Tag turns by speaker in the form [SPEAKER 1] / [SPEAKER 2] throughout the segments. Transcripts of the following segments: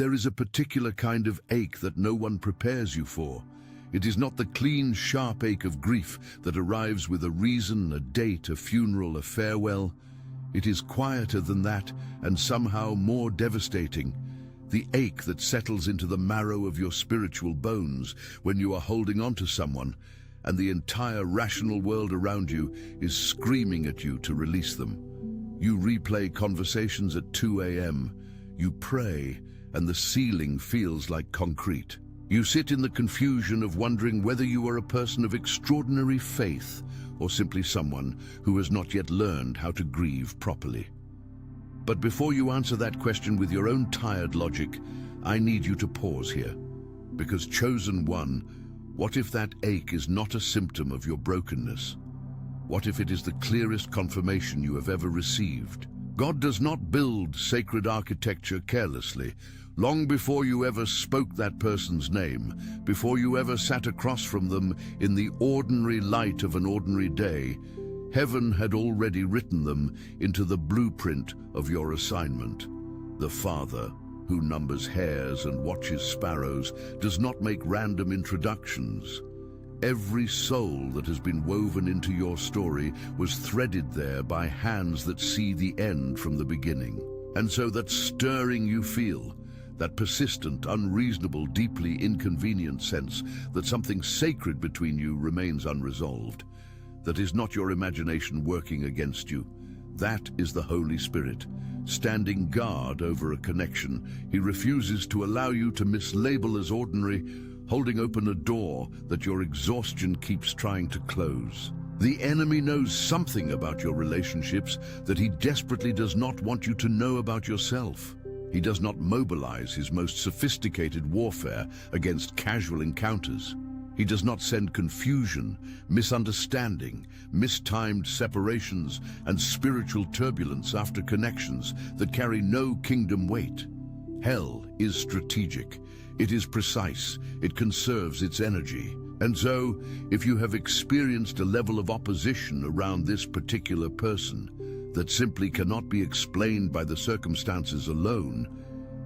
[SPEAKER 1] There is a particular kind of ache that no one prepares you for. It is not the clean, sharp ache of grief that arrives with a reason, a date, a funeral, a farewell. It is quieter than that and somehow more devastating. The ache that settles into the marrow of your spiritual bones when you are holding on to someone and the entire rational world around you is screaming at you to release them. You replay conversations at 2 a.m. You pray and the ceiling feels like concrete. You sit in the confusion of wondering whether you are a person of extraordinary faith or simply someone who has not yet learned how to grieve properly. But before you answer that question with your own tired logic, I need you to pause here. Because chosen one, what if that ache is not a symptom of your brokenness? What if it is the clearest confirmation you have ever received? God does not build sacred architecture carelessly. Long before you ever spoke that person's name, before you ever sat across from them in the ordinary light of an ordinary day, heaven had already written them into the blueprint of your assignment. The Father, who numbers hairs and watches sparrows, does not make random introductions. Every soul that has been woven into your story was threaded there by hands that see the end from the beginning. And so that stirring you feel, that persistent, unreasonable, deeply inconvenient sense that something sacred between you remains unresolved, that is not your imagination working against you. That is the Holy Spirit, standing guard over a connection he refuses to allow you to mislabel as ordinary, holding open a door that your exhaustion keeps trying to close. The enemy knows something about your relationships that he desperately does not want you to know about yourself. He does not mobilize his most sophisticated warfare against casual encounters. He does not send confusion, misunderstanding, mistimed separations, and spiritual turbulence after connections that carry no kingdom weight. Hell is strategic. It is precise. It conserves its energy. And so, if you have experienced a level of opposition around this particular person that simply cannot be explained by the circumstances alone,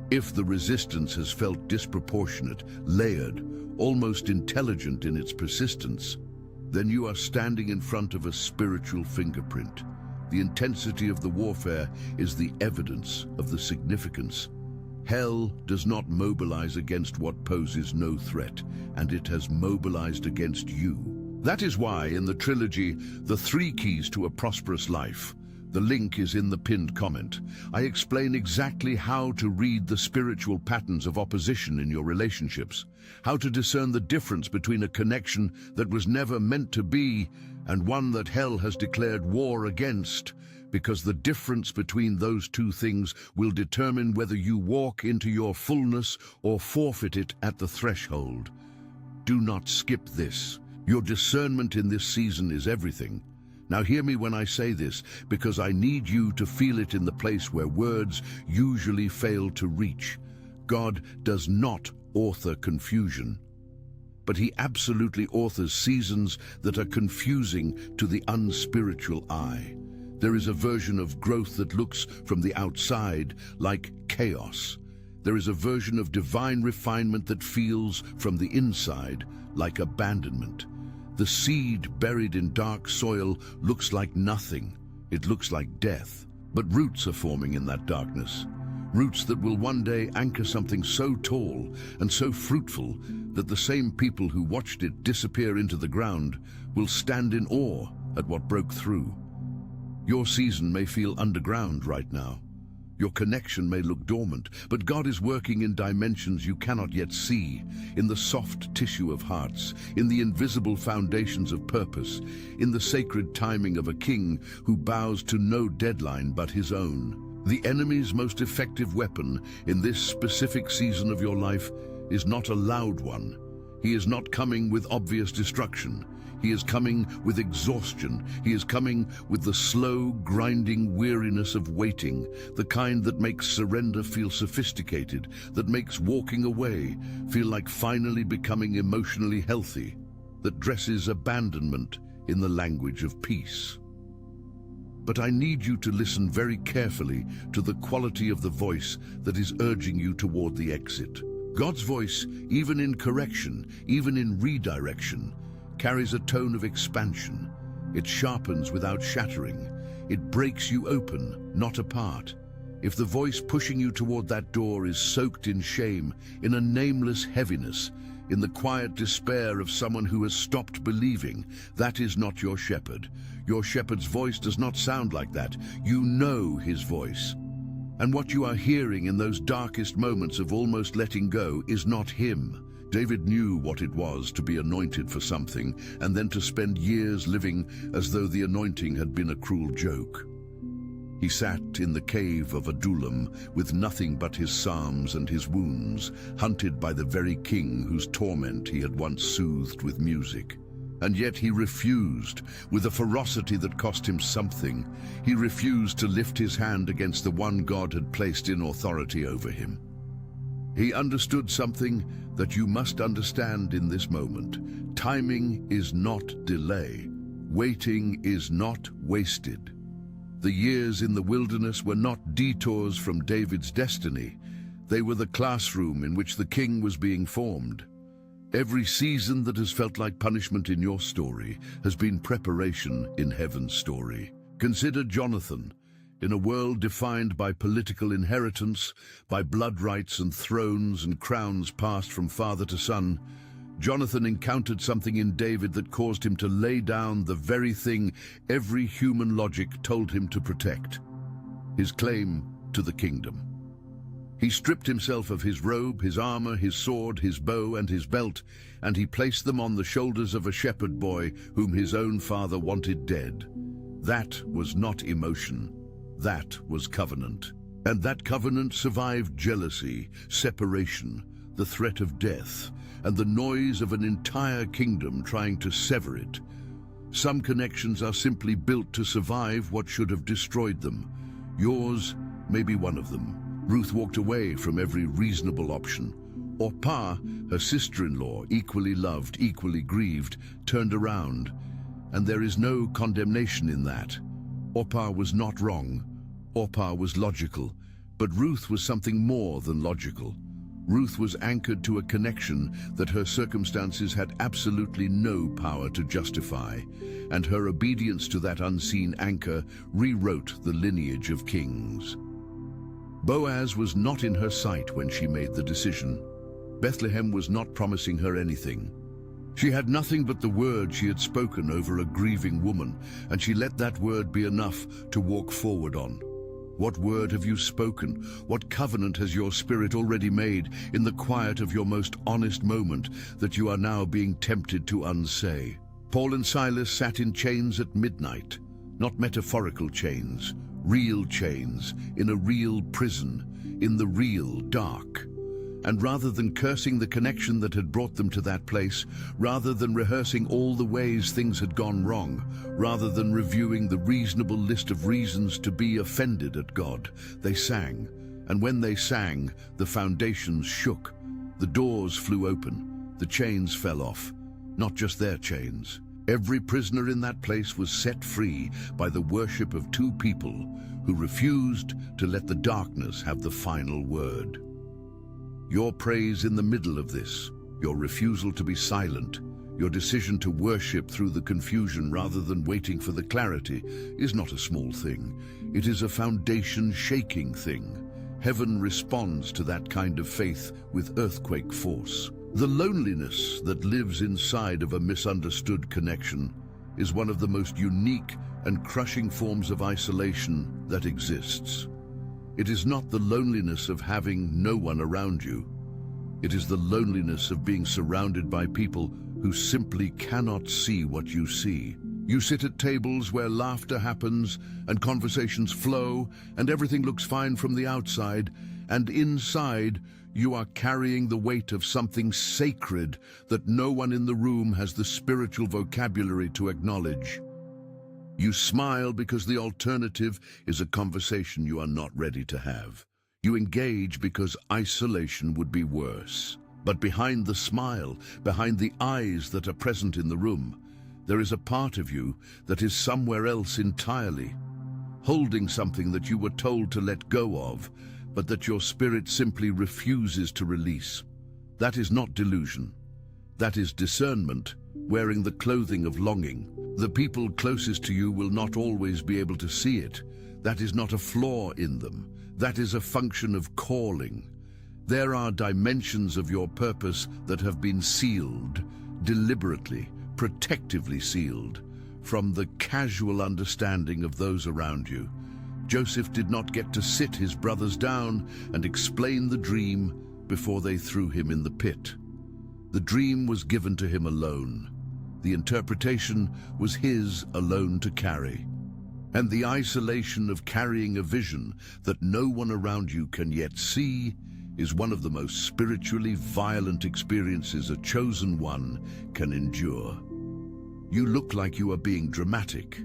[SPEAKER 1] if the resistance has felt disproportionate, layered, almost intelligent in its persistence, then you are standing in front of a spiritual fingerprint. The intensity of the warfare is the evidence of the significance. Hell does not mobilize against what poses no threat, and it has mobilized against you. That is why in the trilogy, The 3 Keys to a Prosperous Life, the link is in the pinned comment, I explain exactly how to read the spiritual patterns of opposition in your relationships, how to discern the difference between a connection that was never meant to be and one that hell has declared war against, because the difference between those two things will determine whether you walk into your fullness or forfeit it at the threshold. Do not skip this. Your discernment in this season is everything. Now hear me when I say this, because I need you to feel it in the place where words usually fail to reach. God does not author confusion, but he absolutely authors seasons that are confusing to the unspiritual eye. There is a version of growth that looks from the outside like chaos. There is a version of divine refinement that feels from the inside like abandonment. The seed buried in dark soil looks like nothing. It looks like death. But roots are forming in that darkness. Roots that will one day anchor something so tall and so fruitful that the same people who watched it disappear into the ground will stand in awe at what broke through. Your season may feel underground right now. Your connection may look dormant, but God is working in dimensions you cannot yet see, in the soft tissue of hearts, in the invisible foundations of purpose, in the sacred timing of a king who bows to no deadline but his own. The enemy's most effective weapon in this specific season of your life is not a loud one. He is not coming with obvious destruction. He is coming with exhaustion. He is coming with the slow, grinding weariness of waiting, the kind that makes surrender feel sophisticated, that makes walking away feel like finally becoming emotionally healthy, that dresses abandonment in the language of peace. But I need you to listen very carefully to the quality of the voice that is urging you toward the exit. God's voice, even in correction, even in redirection, carries a tone of expansion. It sharpens without shattering. It breaks you open, not apart. If the voice pushing you toward that door is soaked in shame, in a nameless heaviness, in the quiet despair of someone who has stopped believing, that is not your shepherd. Your shepherd's voice does not sound like that. You know his voice. And what you are hearing in those darkest moments of almost letting go is not him. David knew what it was to be anointed for something, and then to spend years living as though the anointing had been a cruel joke. He sat in the cave of Adullam with nothing but his psalms and his wounds, hunted by the very king whose torment he had once soothed with music. And yet he refused, with a ferocity that cost him something. He refused to lift his hand against the one God had placed in authority over him. He understood something that you must understand in this moment. Timing is not delay. Waiting is not wasted. The years in the wilderness were not detours from David's destiny. They were the classroom in which the king was being formed. Every season that has felt like punishment in your story has been preparation in heaven's story. Consider Jonathan. In a world defined by political inheritance, by blood rights and thrones and crowns passed from father to son, Jonathan encountered something in David that caused him to lay down the very thing every human logic told him to protect: his claim to the kingdom. He stripped himself of his robe, his armor, his sword, his bow, and his belt, and he placed them on the shoulders of a shepherd boy whom his own father wanted dead. That was not emotion. That was covenant. And that covenant survived jealousy, separation, the threat of death, and the noise of an entire kingdom trying to sever it. Some connections are simply built to survive what should have destroyed them. Yours may be one of them. Ruth walked away from every reasonable option. Orpah, her sister-in-law, equally loved, equally grieved, turned around, and there is no condemnation in that. Orpah was not wrong. Orpah was logical, but Ruth was something more than logical. Ruth was anchored to a connection that her circumstances had absolutely no power to justify, and her obedience to that unseen anchor rewrote the lineage of kings. Boaz was not in her sight when she made the decision. Bethlehem was not promising her anything. She had nothing but the word she had spoken over a grieving woman, and she let that word be enough to walk forward on. What word have you spoken? What covenant has your spirit already made in the quiet of your most honest moment that you are now being tempted to unsay? Paul and Silas sat in chains at midnight, not metaphorical chains, real chains, in a real prison, in the real dark. And rather than cursing the connection that had brought them to that place, rather than rehearsing all the ways things had gone wrong, rather than reviewing the reasonable list of reasons to be offended at God, they sang. And when they sang, the foundations shook, the doors flew open, the chains fell off. Not just their chains. Every prisoner in that place was set free by the worship of two people who refused to let the darkness have the final word. Your praise in the middle of this, your refusal to be silent, your decision to worship through the confusion rather than waiting for the clarity, is not a small thing. It is a foundation-shaking thing. Heaven responds to that kind of faith with earthquake force. The loneliness that lives inside of a misunderstood connection is one of the most unique and crushing forms of isolation that exists. It is not the loneliness of having no one around you. It is the loneliness of being surrounded by people who simply cannot see what you see. You sit at tables where laughter happens and conversations flow and everything looks fine from the outside, and inside you are carrying the weight of something sacred that no one in the room has the spiritual vocabulary to acknowledge. You smile because the alternative is a conversation you are not ready to have. You engage because isolation would be worse. But behind the smile, behind the eyes that are present in the room, there is a part of you that is somewhere else entirely. holding something that you were told to let go of, but that your spirit simply refuses to release. That is not delusion. That is discernment, wearing the clothing of longing. The people closest to you will not always be able to see it. That is not a flaw in them. That is a function of calling. There are dimensions of your purpose that have been sealed, deliberately, protectively sealed, from the casual understanding of those around you. Joseph did not get to sit his brothers down and explain the dream before they threw him in the pit. The dream was given to him alone. The interpretation was his alone to carry. And the isolation of carrying a vision that no one around you can yet see is one of the most spiritually violent experiences a chosen one can endure. You look like you are being dramatic.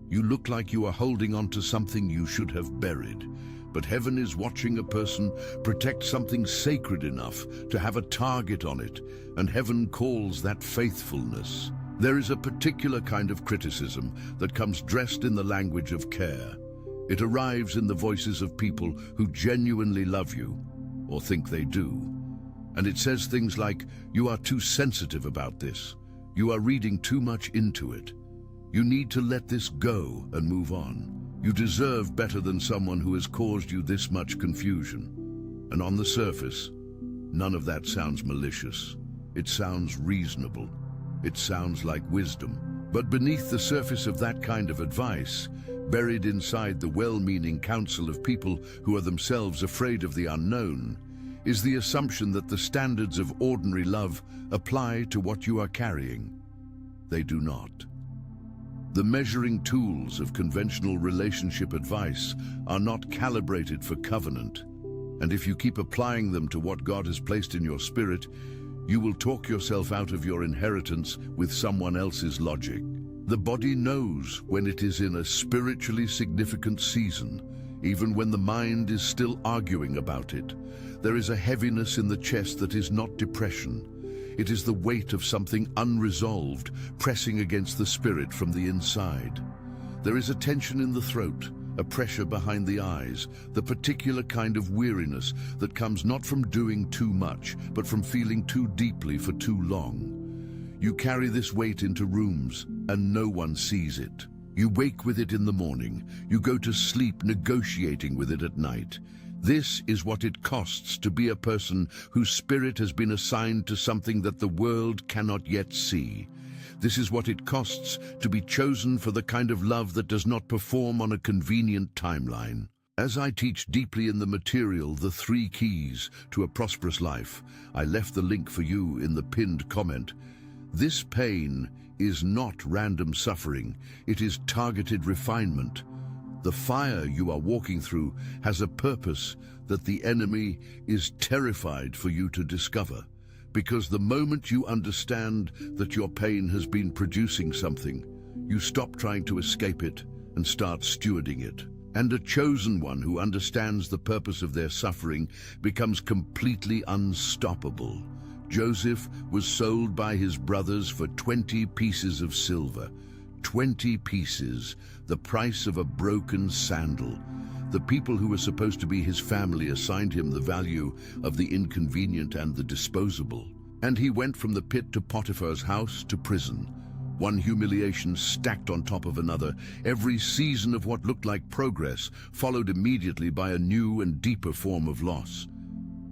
[SPEAKER 1] You look like you are holding on to something you should have buried. But heaven is watching a person protect something sacred enough to have a target on it, and heaven calls that faithfulness. There is a particular kind of criticism that comes dressed in the language of care. It arrives in the voices of people who genuinely love you, or think they do. And it says things like, "You are too sensitive about this. You are reading too much into it. You need to let this go and move on. You deserve better than someone who has caused you this much confusion." And on the surface, none of that sounds malicious. It sounds reasonable. It sounds like wisdom. But beneath the surface of that kind of advice, buried inside the well-meaning counsel of people who are themselves afraid of the unknown, is the assumption that the standards of ordinary love apply to what you are carrying. They do not. The measuring tools of conventional relationship advice are not calibrated for covenant, and if you keep applying them to what God has placed in your spirit, you will talk yourself out of your inheritance with someone else's logic. The body knows when it is in a spiritually significant season, even when the mind is still arguing about it. There is a heaviness in the chest that is not depression. It is the weight of something unresolved pressing against the spirit from the inside. There is a tension in the throat, a pressure behind the eyes, the particular kind of weariness that comes not from doing too much, but from feeling too deeply for too long. You carry this weight into rooms, and no one sees it. You wake with it in the morning. You go to sleep negotiating with it at night. This is what it costs to be a person whose spirit has been assigned to something that the world cannot yet see. This is what it costs to be chosen for the kind of love that does not perform on a convenient timeline. As I teach deeply in the material, The 3 Keys to a Prosperous Life, I left the link for you in the pinned comment. This pain is not random suffering, it is targeted refinement. The fire you are walking through has a purpose that the enemy is terrified for you to discover. Because the moment you understand that your pain has been producing something, you stop trying to escape it and start stewarding it. And a chosen one who understands the purpose of their suffering becomes completely unstoppable. Joseph was sold by his brothers for 20 pieces of silver. 20 pieces, the price of a broken sandal. The people who were supposed to be his family assigned him the value of the inconvenient and the disposable. And he went from the pit to Potiphar's house to prison. One humiliation stacked on top of another. Every season of what looked like progress followed immediately by a new and deeper form of loss.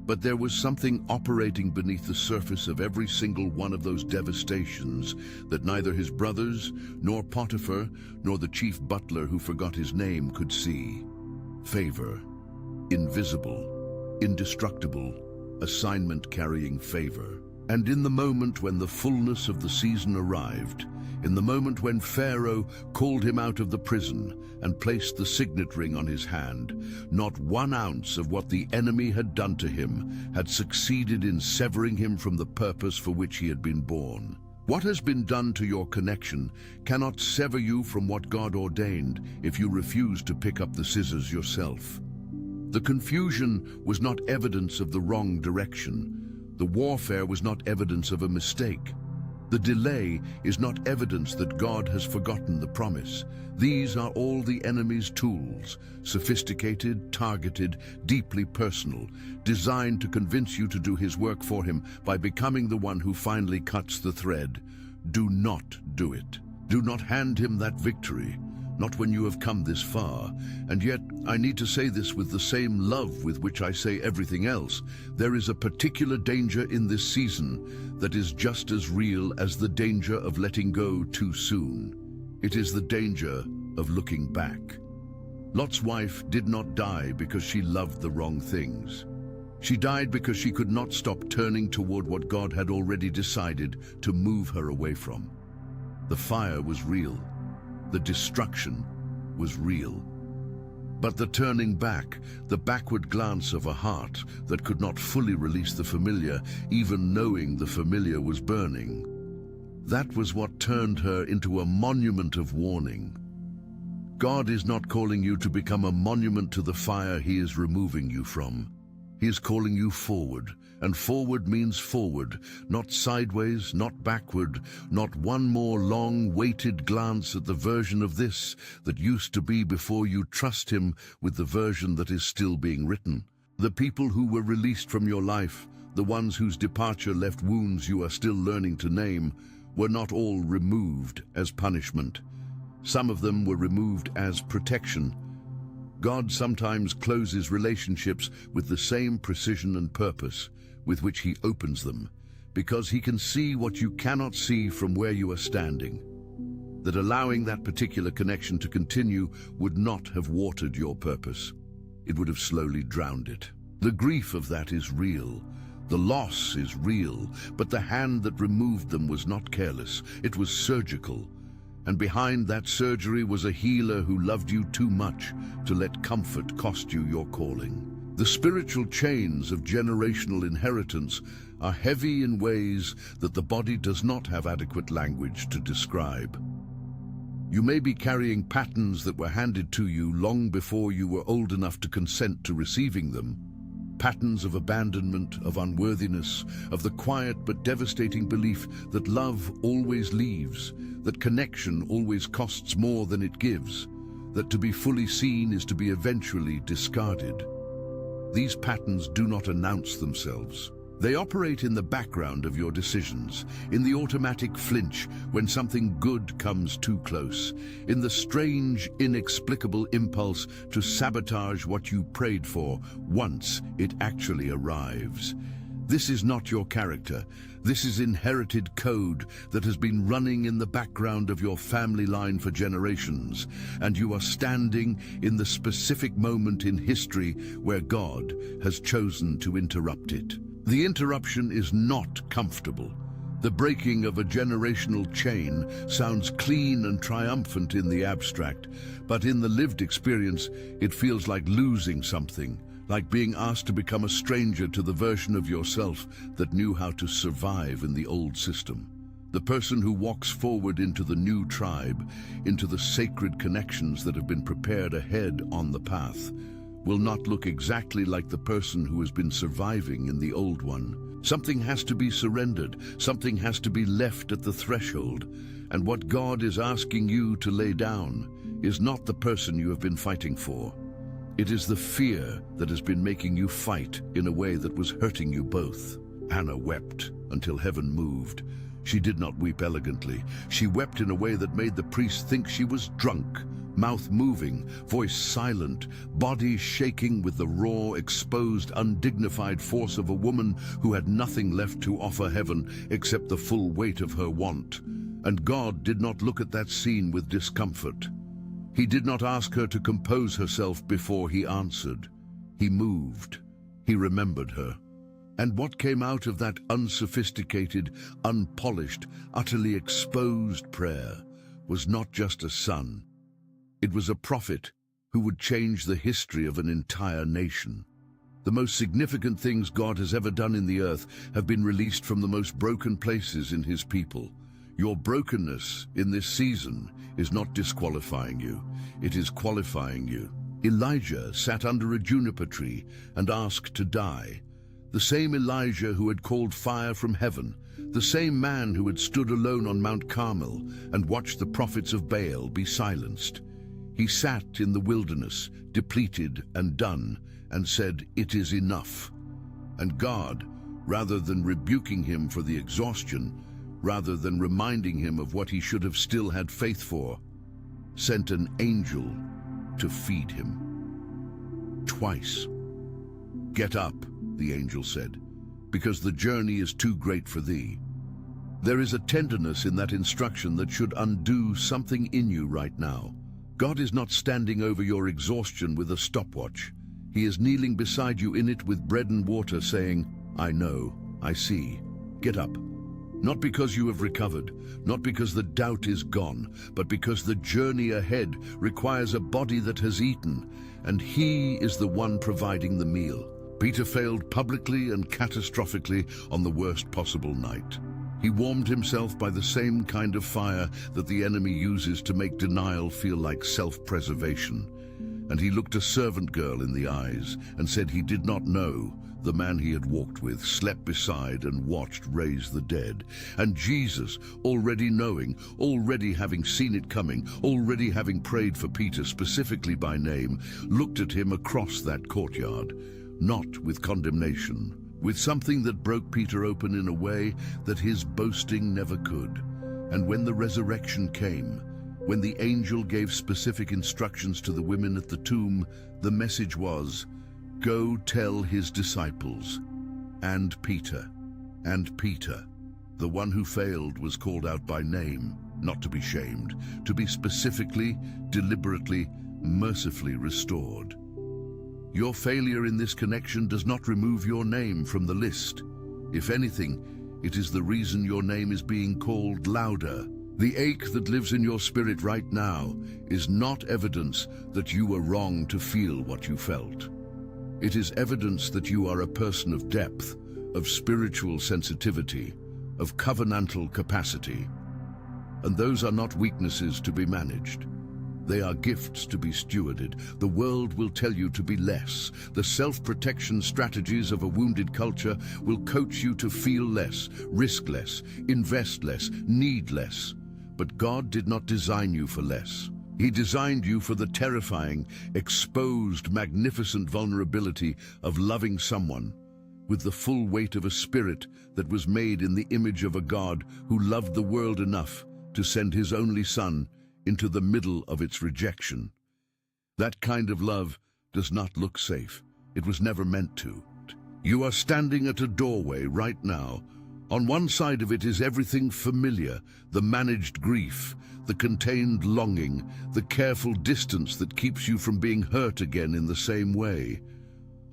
[SPEAKER 1] But there was something operating beneath the surface of every single one of those devastations that neither his brothers, nor Potiphar, nor the chief butler who forgot his name could see. Favor. Invisible. Indestructible. Assignment carrying favor. And in the moment when the fullness of the season arrived, in the moment when Pharaoh called him out of the prison and placed the signet ring on his hand, not 1 ounce of what the enemy had done to him had succeeded in severing him from the purpose for which he had been born. What has been done to your connection cannot sever you from what God ordained if you refuse to pick up the scissors yourself. The confusion was not evidence of the wrong direction. The warfare was not evidence of a mistake. The delay is not evidence that God has forgotten the promise. These are all the enemy's tools, sophisticated, targeted, deeply personal, designed to convince you to do his work for him by becoming the one who finally cuts the thread. Do not do it. Do not hand him that victory, not when you have come this far. And yet, I need to say this with the same love with which I say everything else. There is a particular danger in this season that is just as real as the danger of letting go too soon. It is the danger of looking back. Lot's wife did not die because she loved the wrong things. She died because she could not stop turning toward what God had already decided to move her away from. The fire was real. The destruction was real. But the turning back, the backward glance of a heart that could not fully release the familiar, even knowing the familiar was burning, that was what turned her into a monument of warning. God is not calling you to become a monument to the fire he is removing you from. He is calling you forward, and forward means forward, not sideways, not backward, not one more long, weighted glance at the version of this that used to be before you trust him with the version that is still being written. The people who were released from your life, the ones whose departure left wounds you are still learning to name, were not all removed as punishment. Some of them were removed as protection. God sometimes closes relationships with the same precision and purpose with which he opens them, because he can see what you cannot see from where you are standing. That allowing that particular connection to continue would not have watered your purpose. It would have slowly drowned it. The grief of that is real. The loss is real, but the hand that removed them was not careless. It was surgical. And behind that surgery was a healer who loved you too much to let comfort cost you your calling. The spiritual chains of generational inheritance are heavy in ways that the body does not have adequate language to describe. You may be carrying patterns that were handed to you long before you were old enough to consent to receiving them. Patterns of abandonment, of unworthiness, of the quiet but devastating belief that love always leaves, that connection always costs more than it gives, that to be fully seen is to be eventually discarded. These patterns do not announce themselves. They operate in the background of your decisions, in the automatic flinch when something good comes too close, in the strange, inexplicable impulse to sabotage what you prayed for once it actually arrives. This is not your character. This is inherited code that has been running in the background of your family line for generations, and you are standing in the specific moment in history where God has chosen to interrupt it. The interruption is not comfortable. The breaking of a generational chain sounds clean and triumphant in the abstract, but in the lived experience, it feels like losing something, like being asked to become a stranger to the version of yourself that knew how to survive in the old system. The person who walks forward into the new tribe, into the sacred connections that have been prepared ahead on the path, will not look exactly like the person who has been surviving in the old one. Something has to be surrendered, something has to be left at the threshold, and what God is asking you to lay down is not the person you have been fighting for. It is the fear that has been making you fight in a way that was hurting you both. Hannah wept until heaven moved. She did not weep elegantly. She wept in a way that made the priest think she was drunk. Mouth moving, voice silent, body shaking with the raw, exposed, undignified force of a woman who had nothing left to offer heaven except the full weight of her want. And God did not look at that scene with discomfort. He did not ask her to compose herself before he answered. He moved. He remembered her. And what came out of that unsophisticated, unpolished, utterly exposed prayer was not just a son. It was a prophet who would change the history of an entire nation. The most significant things God has ever done in the earth have been released from the most broken places in his people. Your brokenness in this season is not disqualifying you, it is qualifying you. Elijah sat under a juniper tree and asked to die. the same Elijah who had called fire from heaven, the same man who had stood alone on Mount Carmel and watched the prophets of Baal be silenced. He sat in the wilderness, depleted and done, and said, "It is enough." And God, rather than rebuking him for the exhaustion, rather than reminding him of what he should have still had faith for, sent an angel to feed him. Twice. "Get up," the angel said, "because the journey is too great for thee." There is a tenderness in that instruction that should undo something in you right now. God is not standing over your exhaustion with a stopwatch. He is kneeling beside you in it with bread and water, saying, "I know, I see. Get up." Not because you have recovered, not because the doubt is gone, but because the journey ahead requires a body that has eaten, and He is the one providing the meal. Peter failed publicly and catastrophically on the worst possible night. He warmed himself by the same kind of fire that the enemy uses to make denial feel like self-preservation. And he looked a servant girl in the eyes and said he did not know the man he had walked with, slept beside, and watched raise the dead. And Jesus, already knowing, already having seen it coming, already having prayed for Peter specifically by name, looked at him across that courtyard, not with condemnation, with something that broke Peter open in a way that his boasting never could. And when the resurrection came, when the angel gave specific instructions to the women at the tomb, the message was, "Go tell his disciples." And Peter, the one who failed, was called out by name, not to be shamed, to be specifically, deliberately, mercifully restored. Your failure in this connection does not remove your name from the list. If anything, it is the reason your name is being called louder. The ache that lives in your spirit right now is not evidence that you were wrong to feel what you felt. It is evidence that you are a person of depth, of spiritual sensitivity, of covenantal capacity. And those are not weaknesses to be managed. They are gifts to be stewarded. The world will tell you to be less. The self-protection strategies of a wounded culture will coach you to feel less, risk less, invest less, need less. But God did not design you for less. He designed you for the terrifying, exposed, magnificent vulnerability of loving someone with the full weight of a spirit that was made in the image of a God who loved the world enough to send His only Son into the middle of its rejection. That kind of love does not look safe. It was never meant to. You are standing at a doorway right now. On one side of it is everything familiar, the managed grief, the contained longing, the careful distance that keeps you from being hurt again in the same way.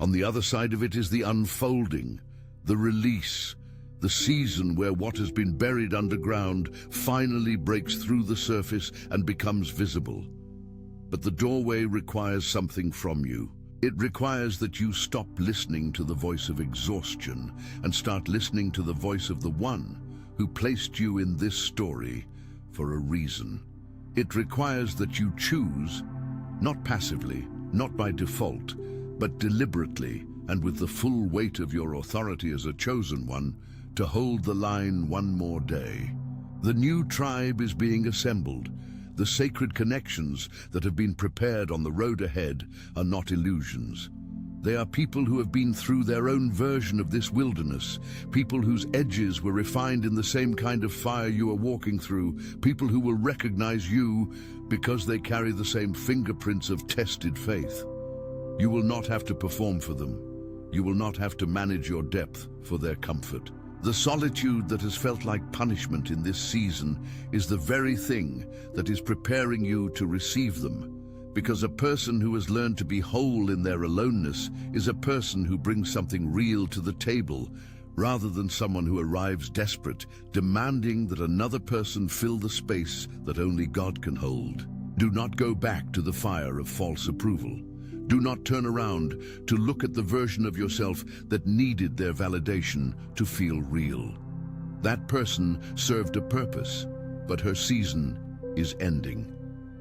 [SPEAKER 1] On the other side of it is the unfolding, the release, the season where what has been buried underground finally breaks through the surface and becomes visible. But the doorway requires something from you. It requires that you stop listening to the voice of exhaustion and start listening to the voice of the one who placed you in this story for a reason. It requires that you choose, not passively, not by default, but deliberately and with the full weight of your authority as a chosen one, to hold the line one more day. The new tribe is being assembled. The sacred connections that have been prepared on the road ahead are not illusions. They are people who have been through their own version of this wilderness, people whose edges were refined in the same kind of fire you are walking through, people who will recognize you because they carry the same fingerprints of tested faith. You will not have to perform for them. You will not have to manage your depth for their comfort. The solitude that has felt like punishment in this season is the very thing that is preparing you to receive them, because a person who has learned to be whole in their aloneness is a person who brings something real to the table, rather than someone who arrives desperate, demanding that another person fill the space that only God can hold. Do not go back to the fire of false approval. Do not turn around to look at the version of yourself that needed their validation to feel real. That person served a purpose, but her season is ending.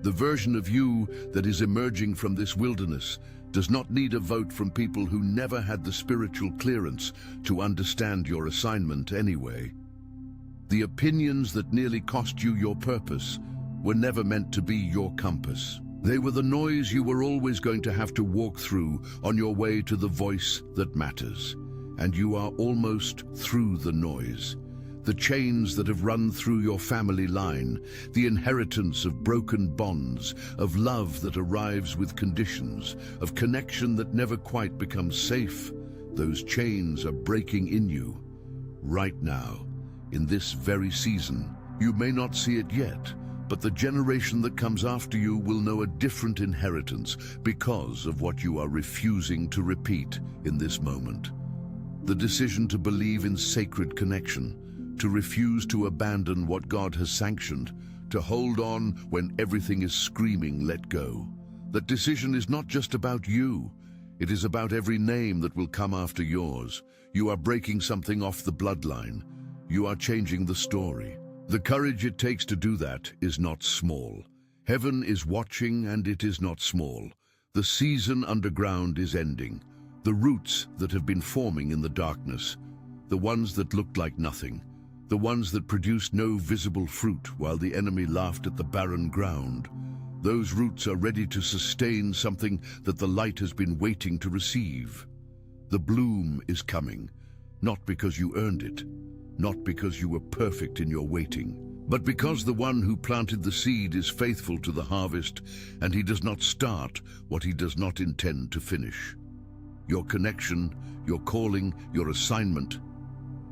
[SPEAKER 1] The version of you that is emerging from this wilderness does not need a vote from people who never had the spiritual clearance to understand your assignment anyway. The opinions that nearly cost you your purpose were never meant to be your compass. They were the noise you were always going to have to walk through on your way to the voice that matters. And you are almost through the noise. The chains that have run through your family line, the inheritance of broken bonds, of love that arrives with conditions, of connection that never quite becomes safe, those chains are breaking in you. Right now, in this very season, you may not see it yet, but the generation that comes after you will know a different inheritance because of what you are refusing to repeat in this moment. The decision to believe in sacred connection, to refuse to abandon what God has sanctioned, to hold on when everything is screaming, let go. That decision is not just about you. It is about every name that will come after yours. You are breaking something off the bloodline. You are changing the story. The courage it takes to do that is not small. Heaven is watching, and it is not small. The season underground is ending. The roots that have been forming in the darkness, the ones that looked like nothing, the ones that produced no visible fruit while the enemy laughed at the barren ground, those roots are ready to sustain something that the light has been waiting to receive. The bloom is coming, not because you earned it, not because you were perfect in your waiting, but because the one who planted the seed is faithful to the harvest, and he does not start what he does not intend to finish. Your connection, your calling, your assignment,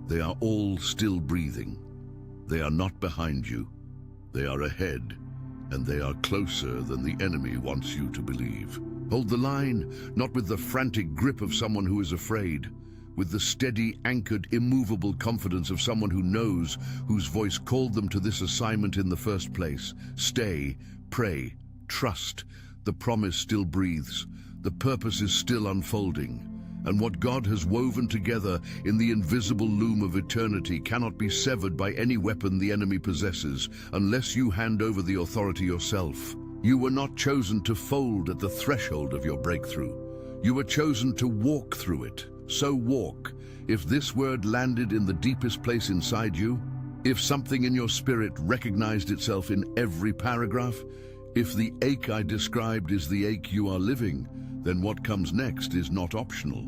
[SPEAKER 1] they are all still breathing. They are not behind you. They are ahead, and they are closer than the enemy wants you to believe. Hold the line, not with the frantic grip of someone who is afraid, with the steady, anchored, immovable confidence of someone who knows, whose voice called them to this assignment in the first place. Stay, pray, trust. The promise still breathes. The purpose is still unfolding. And what God has woven together in the invisible loom of eternity cannot be severed by any weapon the enemy possesses, unless you hand over the authority yourself. You were not chosen to fold at the threshold of your breakthrough. You were chosen to walk through it. So walk. If this word landed in the deepest place inside you, if something in your spirit recognized itself in every paragraph, if the ache I described is the ache you are living, then what comes next is not optional.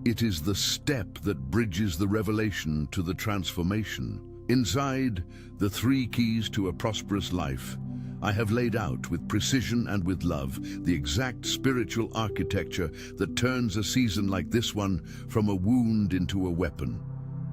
[SPEAKER 1] It is the step that bridges the revelation to the transformation. Inside, the 3 keys to a prosperous life, I have laid out with precision and with love the exact spiritual architecture that turns a season like this one from a wound into a weapon.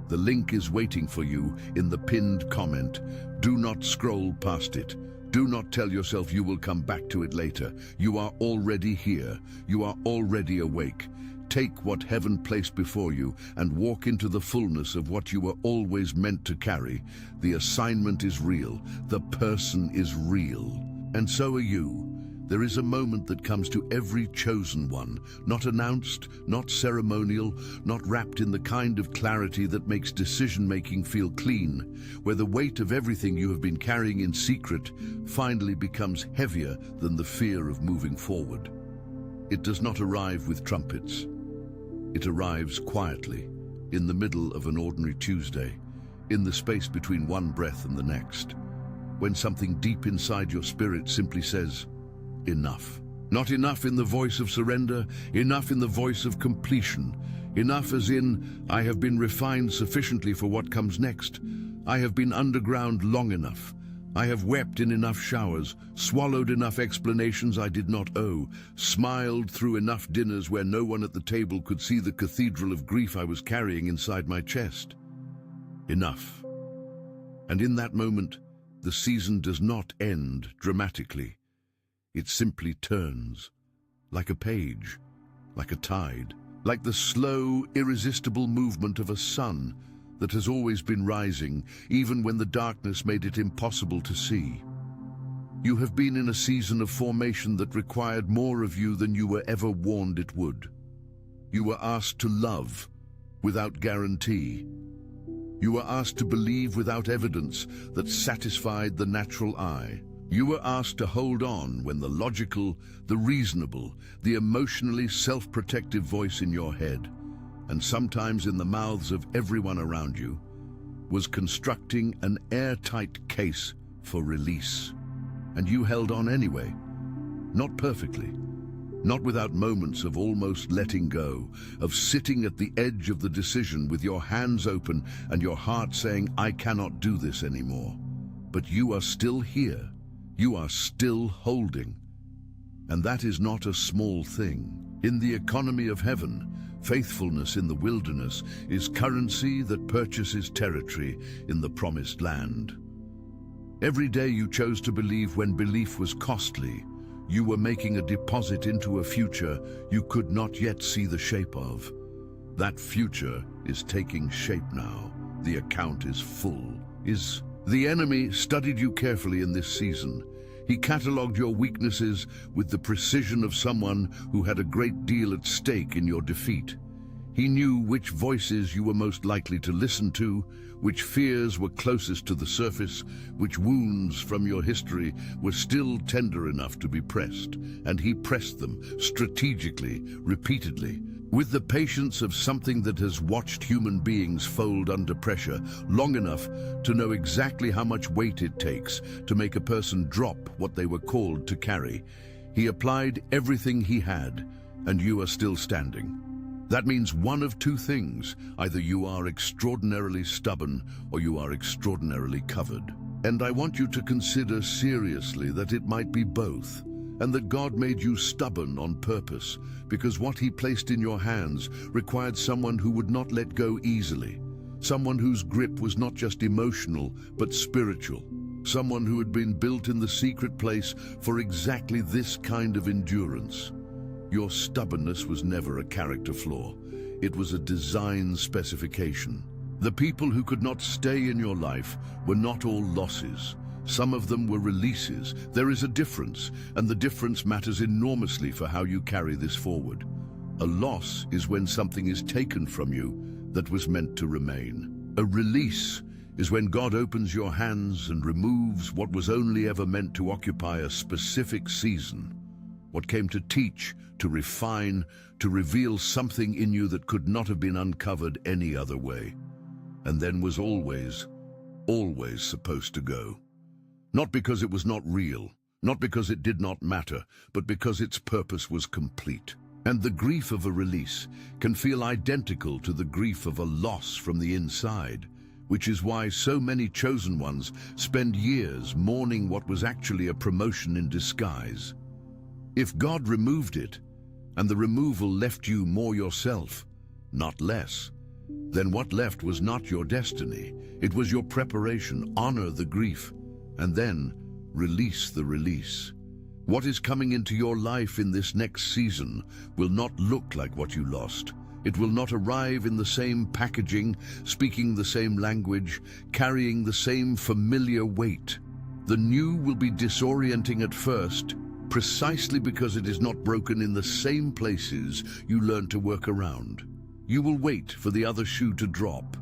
[SPEAKER 1] The link is waiting for you in the pinned comment. Do not scroll past it. Do not tell yourself you will come back to it later. You are already here. You are already awake. Take what heaven placed before you and walk into the fullness of what you were always meant to carry. The assignment is real. The person is real. And so are you. There is a moment that comes to every chosen one, not announced, not ceremonial, not wrapped in the kind of clarity that makes decision-making feel clean, where the weight of everything you have been carrying in secret finally becomes heavier than the fear of moving forward. It does not arrive with trumpets. It arrives quietly, in the middle of an ordinary Tuesday, in the space between one breath and the next, when something deep inside your spirit simply says, enough. Not enough in the voice of surrender, enough in the voice of completion. Enough as in, I have been refined sufficiently for what comes next. I have been underground long enough. I have wept in enough showers, swallowed enough explanations I did not owe, smiled through enough dinners where no one at the table could see the cathedral of grief I was carrying inside my chest. Enough. And in that moment, the season does not end dramatically. It simply turns, like a page, like a tide, like the slow, irresistible movement of a sun that has always been rising, even when the darkness made it impossible to see. You have been in a season of formation that required more of you than you were ever warned it would. You were asked to love without guarantee. You were asked to believe without evidence that satisfied the natural eye. You were asked to hold on when the logical, the reasonable, the emotionally self-protective voice in your head, and sometimes in the mouths of everyone around you, was constructing an airtight case for release. And you held on anyway. Not perfectly. Not without moments of almost letting go, of sitting at the edge of the decision with your hands open and your heart saying, I cannot do this anymore. But you are still here. You are still holding. And that is not a small thing. In the economy of heaven, faithfulness in the wilderness is currency that purchases territory in the promised land. Every day you chose to believe when belief was costly, you were making a deposit into a future you could not yet see the shape of. That future is taking shape now. The account is full. The enemy studied you carefully in this season. He catalogued your weaknesses with the precision of someone who had a great deal at stake in your defeat. He knew which voices you were most likely to listen to, which fears were closest to the surface, which wounds from your history were still tender enough to be pressed, and he pressed them strategically, repeatedly, with the patience of something that has watched human beings fold under pressure long enough to know exactly how much weight it takes to make a person drop what they were called to carry. He applied everything he had, and you are still standing. That means one of two things. Either you are extraordinarily stubborn or you are extraordinarily covered. And I want you to consider seriously that it might be both, and that God made you stubborn on purpose, because what he placed in your hands required someone who would not let go easily, someone whose grip was not just emotional but spiritual, someone who had been built in the secret place for exactly this kind of endurance. Your stubbornness was never a character flaw. It was a design specification. The people who could not stay in your life were not all losses. Some of them were releases. There is a difference, and the difference matters enormously for how you carry this forward. A loss is when something is taken from you that was meant to remain. A release is when God opens your hands and removes what was only ever meant to occupy a specific season. What came to teach, to refine, to reveal something in you that could not have been uncovered any other way. And then was always, always supposed to go. Not because it was not real, not because it did not matter, but because its purpose was complete. And the grief of a release can feel identical to the grief of a loss from the inside, which is why so many chosen ones spend years mourning what was actually a promotion in disguise. If God removed it, and the removal left you more yourself, not less, then what left was not your destiny. It was your preparation. Honor the grief, and then release the release. What is coming into your life in this next season will not look like what you lost. It will not arrive in the same packaging, speaking the same language, carrying the same familiar weight. The new will be disorienting at first, precisely because it is not broken in the same places you learn to work around. You will wait for the other shoe to drop,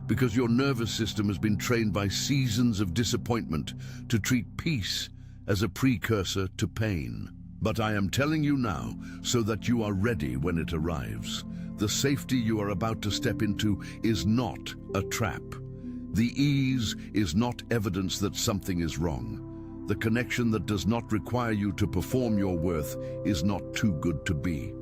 [SPEAKER 1] because your nervous system has been trained by seasons of disappointment to treat peace as a precursor to pain. But I am telling you now so that you are ready when it arrives. The safety you are about to step into is not a trap. The ease is not evidence that something is wrong. The connection that does not require you to perform your worth is not too good to be.